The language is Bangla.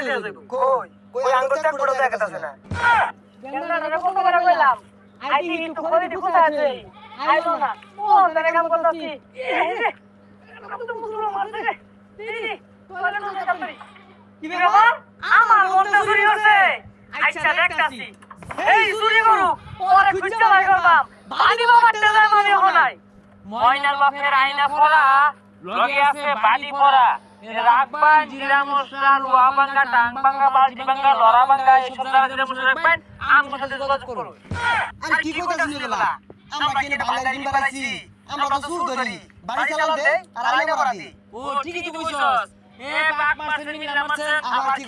বাড়ি দিয়ে যাইব কই কই আঙ্গুর চেক করে দেখাতাছে না কেননা না কত বড় কইলাম আইটি একটু করে দি কোথা আছে আইলো না ও তারে কাম করতাছি তো মুসুল মারছে রে দিদি তোরে না কাম করি কি বাবা আমার মনটা চুরি হচ্ছে আচ্ছা দেখতাছি এই চুরি করু ওরে খুঁজতে লাই করবাম বাড়ি বাবাটা যায় মানে হনাই ময়নার বাপের আয়না পড়া লগে আছে বাড়ি পড়া রাখবা জিরা মশলা লোয়া ভাঙ্গা টাং ভাঙ্গা বালতি ভাঙ্গা লড়া ভাঙ্গা এই সব জায়গা জিরা মশলা রাখবেন আমার সাথে যোগাযোগ করুন আরে কি কথা শুনে গেলা আমরা কেন ভালো দিন বাড়াইছি আমরা তো সুর ধরি বাড়ি চালাও দে আর আইনা মারা দি ও ঠিকই তো কইছস এ বাপ মারছেন মিলা মারছেন আবার কি